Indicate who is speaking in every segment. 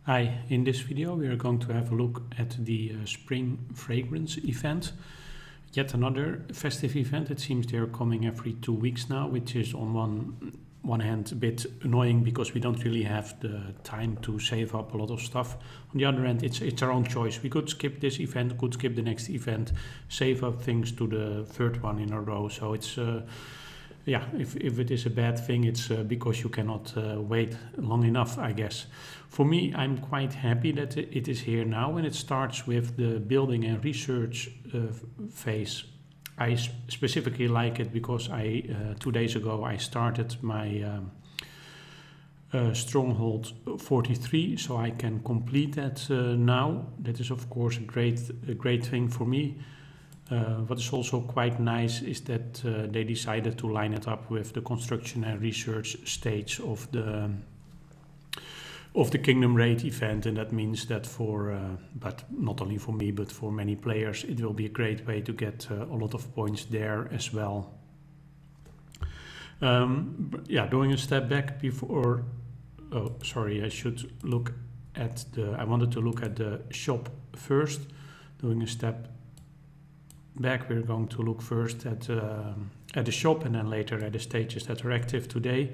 Speaker 1: Hi, in this video we are going to have a look at the Spring Fragrance event. Yet another festive event. It seems they're coming every 2 weeks now, which is on one hand a bit annoying because we don't really have the time to save up a lot of stuff. On the other hand, it's our own choice. We could skip this event, could skip the next event, save up things to the third one in a row. So it's yeah, if it is a bad thing, it's because you cannot wait long enough, I guess. For me, I'm quite happy that it is here now, and it starts with the building and research phase. I specifically like it because 2 days ago I started my Stronghold 43, so I can complete that now. That is of course a great thing for me. What is also quite nice is that they decided to line it up with the construction and research stage of the Kingdom Raid event, and that means that but not only for me, but for many players, it will be a great way to get a lot of points there as well. Yeah, doing a step back before. Oh, sorry, I should look at I wanted to look at the shop first. Doing a step back, we're going to look first at the shop and then later at the stages that are active today.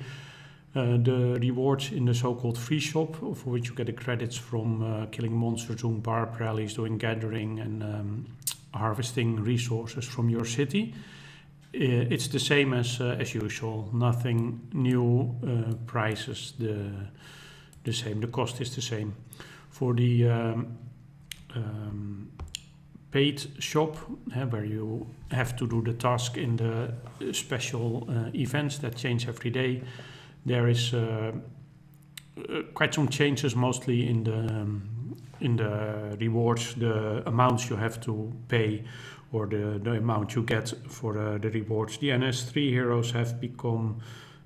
Speaker 1: The rewards in the so-called free shop, for which you get the credits from killing monsters, doing barb rallies, doing gathering and harvesting resources from your city. It's the same as usual, nothing new, prices the same, the cost is the same. For the paid shop, where you have to do the task in the special events that change every day, there is quite some changes, mostly in the rewards, the amounts you have to pay or the amount you get for the rewards. The NS3 heroes have become,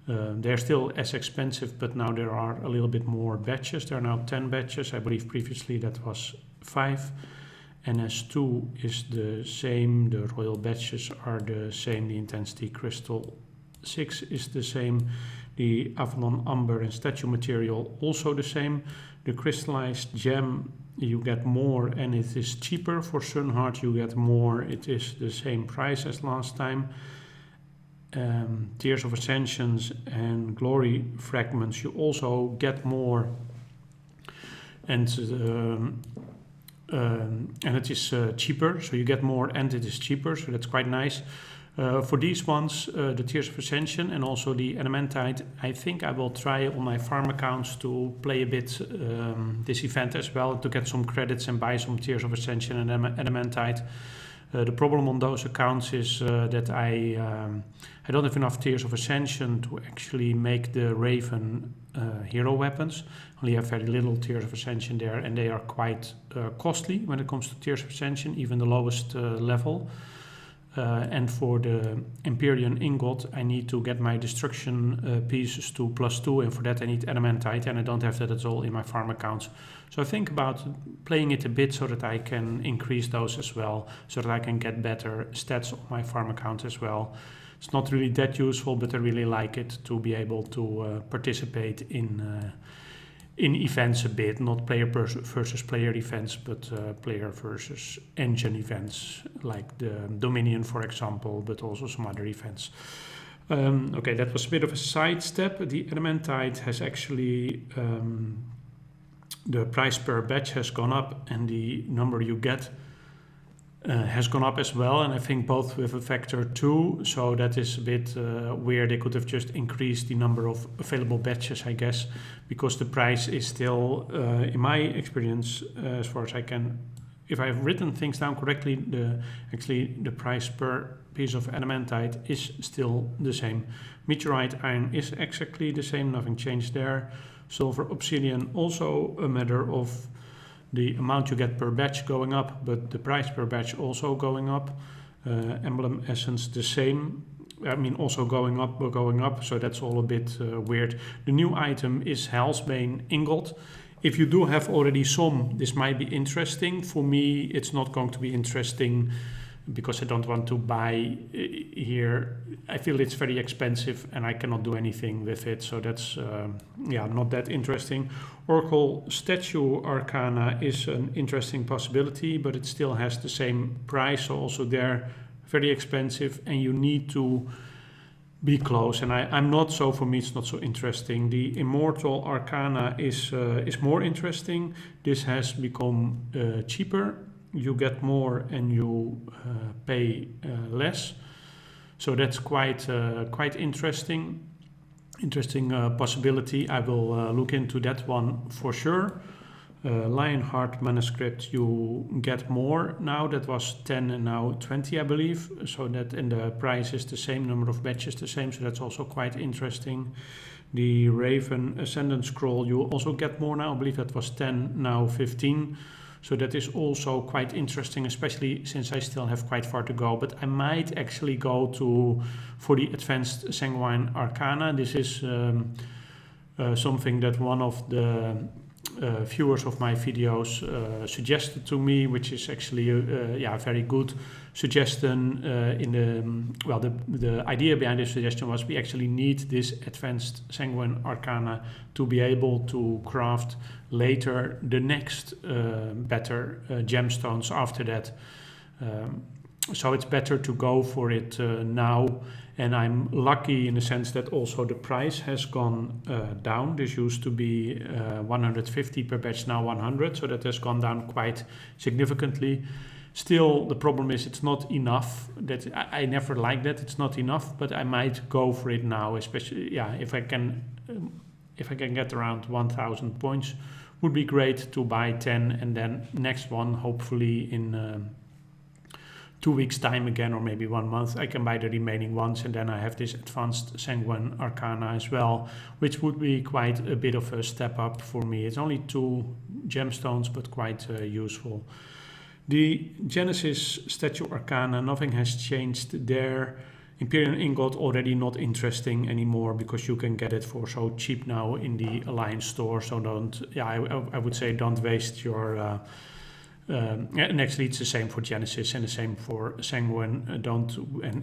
Speaker 1: they're still as expensive, but now there are a little bit more badges. There are now 10 badges. I believe previously that was 5. NS2 is the same, the royal badges are the same, the intensity crystal 6 is the same, the Avalon amber and statue material also the same. The crystallized gem, you get more and it is cheaper. For Sunheart you get more, it is the same price as last time. Tears of Ascensions and glory fragments, you also get more, and it is cheaper, so you get more and it is cheaper, so that's quite nice. For these ones, the Tears of Ascension and also the Adamantite, I think I will try on my farm accounts to play a bit this event as well, to get some credits and buy some Tears of Ascension and Adamantite. The problem on those accounts is that I don't have enough Tears of Ascension to actually make the Raven hero weapons. Only have very little Tears of Ascension there, and they are quite costly when it comes to Tears of Ascension, even the lowest level. And for the Empyrean Ingot, I need to get my destruction pieces to +2, and for that I need Adamantite, and I don't have that at all in my farm accounts. So I think about playing it a bit so that I can increase those as well, so that I can get better stats on my farm account as well. It's not really that useful, but I really like it to be able to participate in events a bit, not player versus player events, but player versus engine events, like the Dominion, for example, but also some other events. Okay, that was a bit of a sidestep. The Adamantite has actually, the price per badge has gone up, and the number you get has gone up as well, and I think both with a factor 2, so that is a bit weird. They could have just increased the number of available badges, I guess, because the price is still, in my experience, as far as I can, if I've written things down correctly, the price per piece of Adamantite is still the same. Meteorite iron is exactly the same, nothing changed there. Silver obsidian, also a matter of the amount you get per batch going up, but the price per batch also going up. Emblem essence the same, I mean also going up, so that's all a bit weird. The new item is Hellsbane Ingot. If you do have already some, this might be interesting. For me, it's not going to be interesting because I don't want to buy here. I feel it's very expensive and I cannot do anything with it, so that's yeah, not that interesting. Oracle Statue Arcana is an interesting possibility, but it still has the same price, so also there very expensive, and you need to be close. And I'm not, so for me it's not so interesting. The Immortal Arcana is more interesting. This has become cheaper. You get more and you pay less. So that's quite interesting. Interesting possibility. I will look into that one for sure. Lionheart manuscript, you get more now. That was 10 and now 20, I believe. So that, and the price is the same, number of batches the same. So that's also quite interesting. The Raven Ascendant Scroll, you also get more now. I believe that was 10, now 15. So that is also quite interesting, especially since I still have quite far to go. But I might actually go for the Advanced Sanguine Arcana. This is something that one of the viewers of my videos suggested to me, which is actually a very good suggestion. The idea behind this suggestion was we actually need this Advanced Sanguine Arcana to be able to craft later the next better gemstones after that. So it's better to go for it now. And I'm lucky in the sense that also the price has gone down. This used to be 150 per batch, now 100. So that has gone down quite significantly. Still, the problem is it's not enough. That I never like that. It's not enough, but I might go for it now, especially if I can get around 1,000 points. Would be great to buy 10 and then next one, hopefully in 2 weeks time again, or maybe 1 month, I can buy the remaining ones, and then I have this Advanced Sanguine Arcana as well, which would be quite a bit of a step up for me. It's only 2 gemstones, but quite useful. The Genesis Statue Arcana, nothing has changed there. Imperial Ingot already not interesting anymore because you can get it for so cheap now in the Alliance store. So I would say don't waste your and actually it's the same for Genesis and the same for Sanguine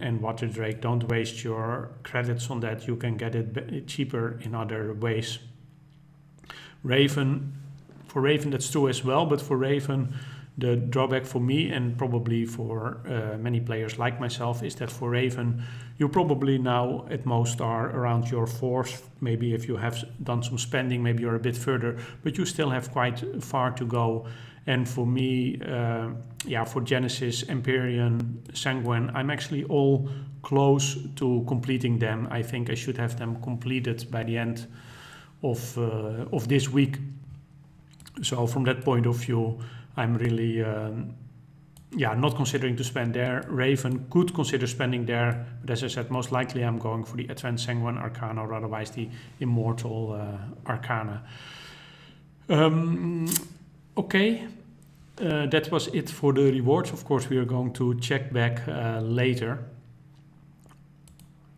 Speaker 1: and Water Drake. Don't waste your credits on that. You can get it cheaper in other ways. For Raven that's true as well, but for Raven the drawback for me and probably for many players like myself is that for Raven you probably now at most are around your 4th. Maybe if you have done some spending, maybe you're a bit further, but you still have quite far to go. And for me, for Genesis, Empyrean, Sanguine, I'm actually all close to completing them. I think I should have them completed by the end of this week. So from that point of view, I'm really not considering to spend there. Raven could consider spending there, but as I said, most likely I'm going for the Advanced Sanguine Arcana or otherwise the Immortal Arcana. Okay, that was it for the rewards. Of course, we are going to check back later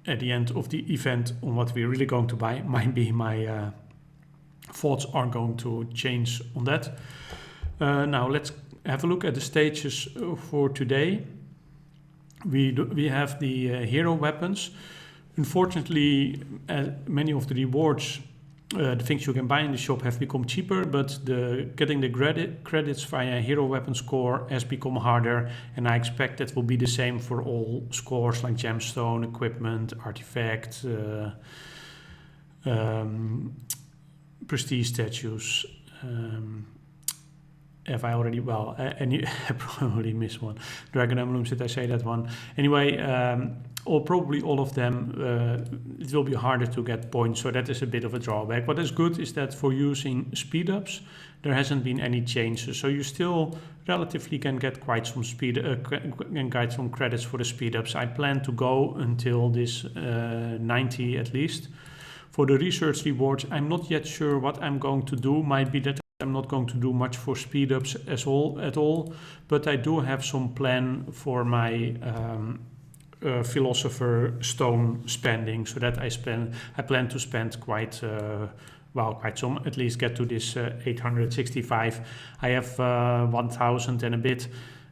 Speaker 1: at the end of the event on what we're really going to buy. Might be my thoughts are going to change on that. Now let's have a look at the stages for today. We have the hero weapons. Unfortunately, many of the rewards, the things you can buy in the shop have become cheaper, but getting the credits via hero weapon score has become harder, and I expect that will be the same for all scores like gemstone, equipment, artifact, prestige statues. Have I already, I probably missed one. Dragon Emblems, did I say that one? Anyway, probably all of them, it will be harder to get points, so that is a bit of a drawback. What is good is that for using speed ups, there hasn't been any changes, so you still relatively can get quite some some credits for the speed ups. I plan to go until this 90 at least. For the research rewards, I'm not yet sure what I'm going to do. Might be that I'm not going to do much for speed ups at all, but I do have some plan for my Philosopher Stone spending, so that I plan to spend quite some, at least get to this 865. I have 1000 and a bit,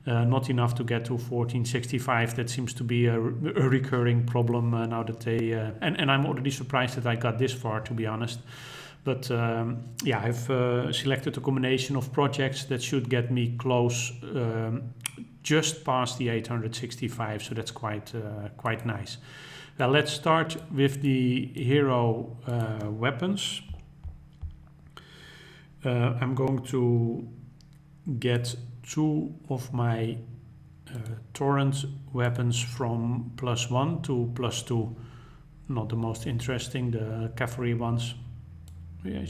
Speaker 1: not enough to get to 1465. That seems to be a recurring problem now that they and I'm already surprised that I got this far, to be honest. But yeah, I've selected a combination of projects that should get me close, just past the 865, so that's quite nice. Now let's start with the hero weapons. I'm going to get 2 of my torrent weapons from +1 to +2. Not the most interesting, the cavalry ones. Yeah, I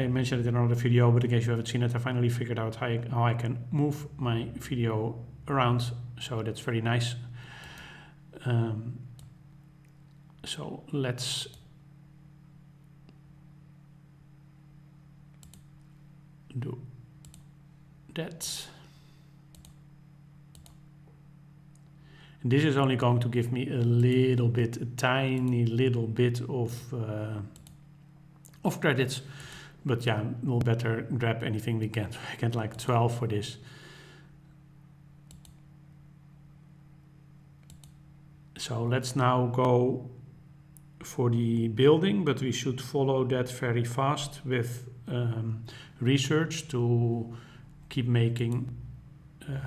Speaker 1: mentioned it in another video, but in case you haven't seen it, I finally figured out how I can move my video around, so that's very nice. So let's do that. And this is only going to give me a tiny little bit of credits, but yeah, we'll better grab anything we can. I get like 12 for this. So let's now go for the building, but we should follow that very fast with research to keep making.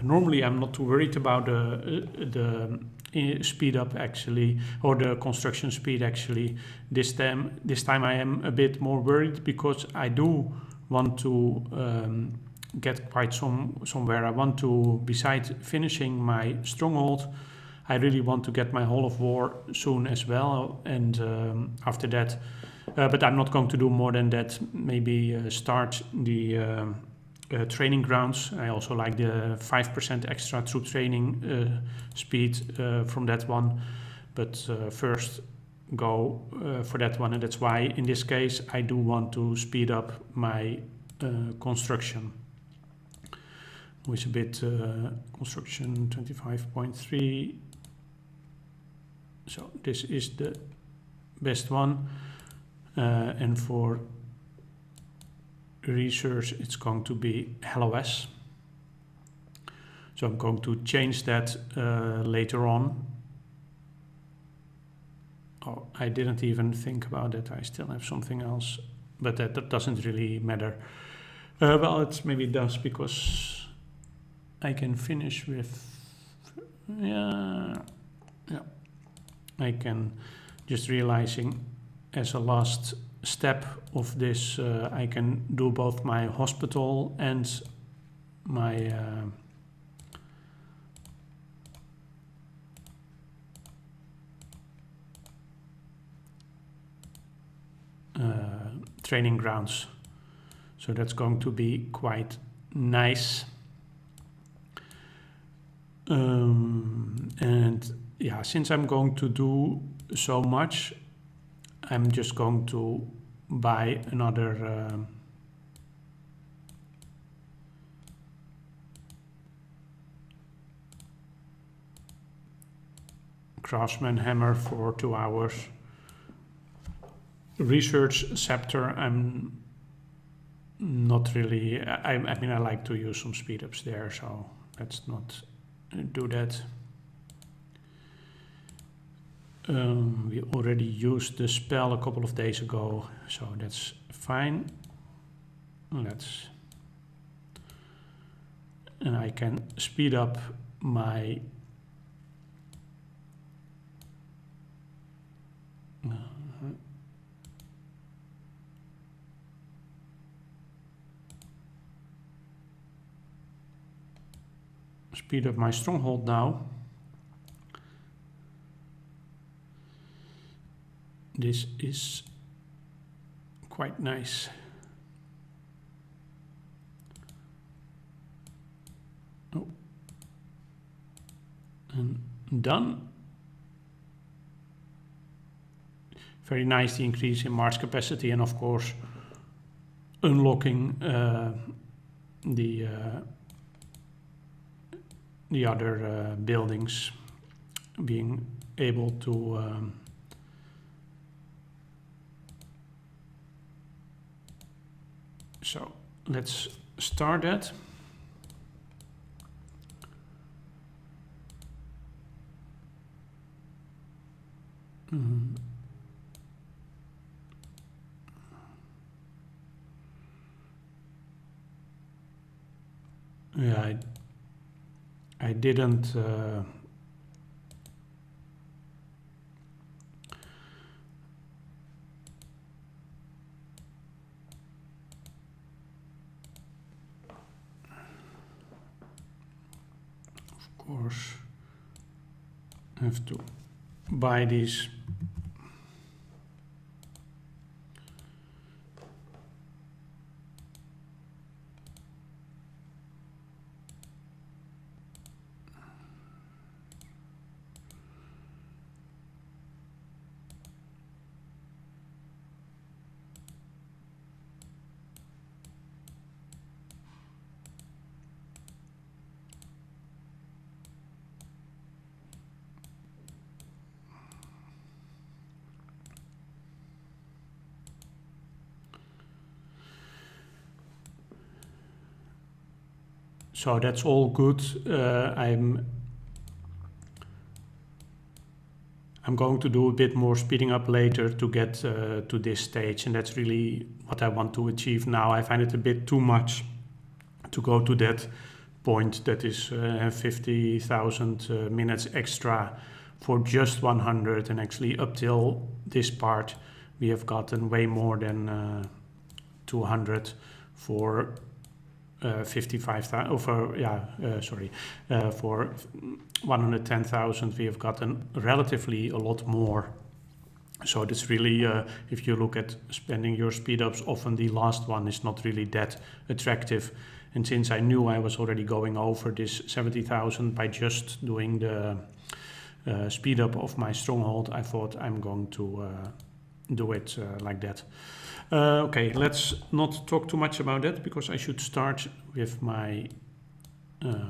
Speaker 1: Normally I'm not too worried about the speed up actually, or the construction speed actually. This time I am a bit more worried, because I do want to get quite somewhere. I want to, besides finishing my stronghold, I really want to get my Hall of War soon as well, and after that, but I'm not going to do more than that. Maybe start the training grounds. I also like the 5% extra troop training speed from that one, but first go for that one, and that's why in this case I do want to speed up my construction. With a bit construction 25.3. So this is the best one, and for research it's going to be LOS. So I'm going to change that later on. Oh, I didn't even think about it. I still have something else, but that doesn't really matter. Well, maybe it does, because I can finish with, yeah. I can, just realizing as a last step of this, I can do both my hospital and my training grounds. So that's going to be quite nice. And yeah, since I'm going to do so much, I'm just going to buy another craftsman hammer for 2 hours. Research scepter, I'm not really, I mean, I like to use some speed ups there, so let's not do that. We already used the spell a couple of days ago, so that's fine. And I can speed up my stronghold now. This is quite nice. Oh. And done. Very nice, the increase in Mars capacity, and of course unlocking the other buildings, being able to so let's start that. Yeah, I didn't of course have to buy these. So that's all good. I'm going to do a bit more speeding up later to get to this stage, and that's really what I want to achieve now. I find it a bit too much to go to that point that is 50,000 minutes extra for just 100, and actually up till this part we have gotten way more than 200 for 55,000, for 110,000 we have gotten relatively a lot more. So it's really, if you look at spending your speed ups, often the last one is not really that attractive. And since I knew I was already going over this 70,000 by just doing the speed up of my stronghold, I thought I'm going to do it like that. Okay, let's not talk too much about that, because I should start with my... we're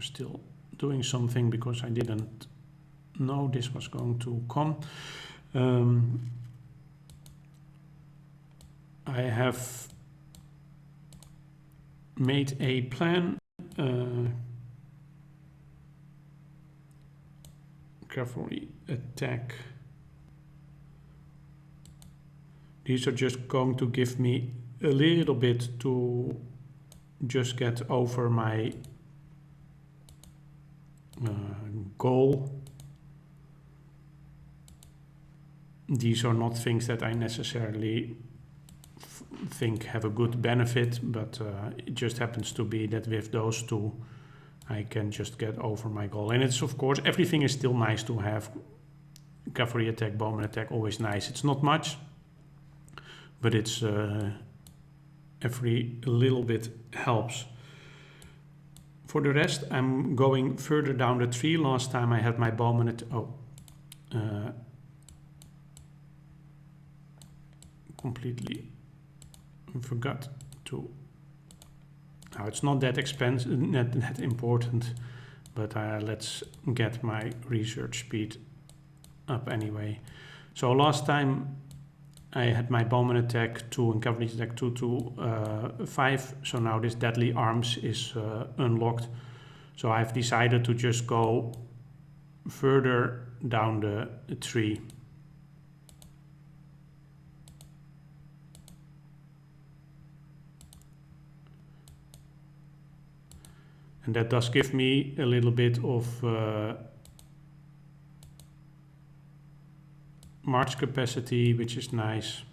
Speaker 1: still doing something because I didn't know this was going to come. I have made a plan. Cavalry attack. These are just going to give me a little bit to just get over my goal. These are not things that I necessarily think have a good benefit, but it just happens to be that with those two I can just get over my goal. And it's, of course, everything is still nice to have. Cavalry attack, bowman attack, always nice. It's not much, but it's every little bit helps. For the rest, I'm going further down the tree. Last time I had my bowman at completely forgot to. Now it's not that expensive, not that important, but let's get my research speed up anyway. So last time I had my bowman attack 2 and cavalry attack 2 to 5. So now this deadly arms is unlocked. So I've decided to just go further down the tree. And that does give me a little bit of march capacity, which is nice.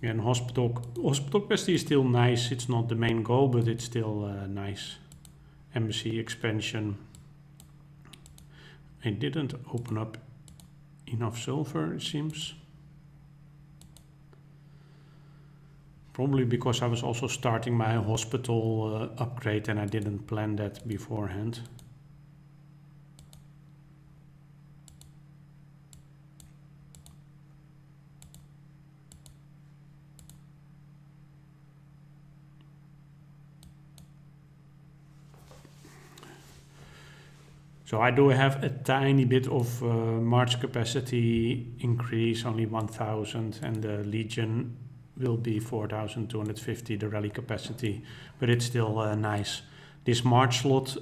Speaker 1: And hospital capacity is still nice. It's not the main goal, but it's still nice. Embassy expansion. I didn't open up enough silver, it seems. Probably because I was also starting my hospital upgrade and I didn't plan that beforehand. So I do have a tiny bit of march capacity increase, only 1,000, and the Legion will be 4,250, the rally capacity, but it's still nice. This march slot,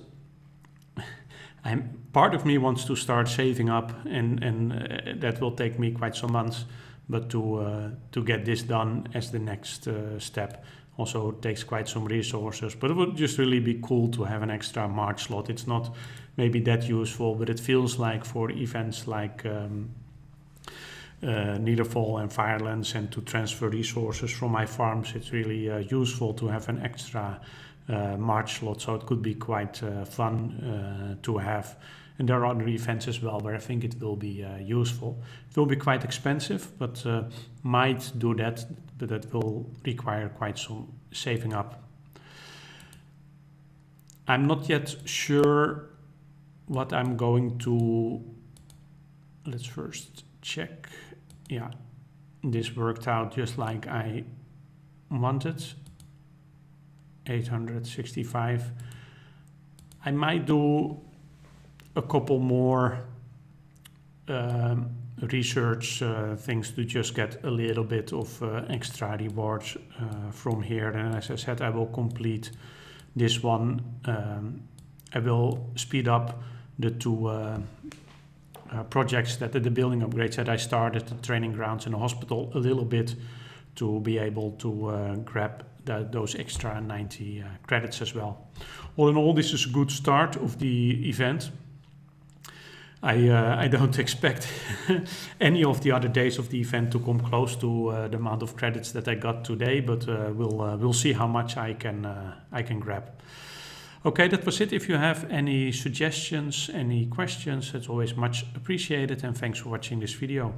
Speaker 1: part of me wants to start saving up, and that will take me quite some months, but to get this done as the next step also takes quite some resources. But it would just really be cool to have an extra March slot. It's not maybe that useful, but it feels like for events like Neederfall and Firelands, and to transfer resources from my farms, it's really useful to have an extra March slot. So it could be quite fun to have. And there are other events as well where I think it will be useful. It will be quite expensive, but might do that, but that will require quite some saving up. I'm not yet sure what I'm going to... Let's first check. Yeah, this worked out just like I wanted. 865. I might do a couple more research things to just get a little bit of extra rewards from here. And as I said, I will complete this one. I will speed up the two projects, that the building upgrades that I started, the training grounds and the hospital, a little bit, to be able to grab those extra 90 credits as well. All in all, this is a good start of the event. I don't expect any of the other days of the event to come close to the amount of credits that I got today, but we'll see how much I can grab. Okay, that was it. If you have any suggestions, any questions, it's always much appreciated, and thanks for watching this video.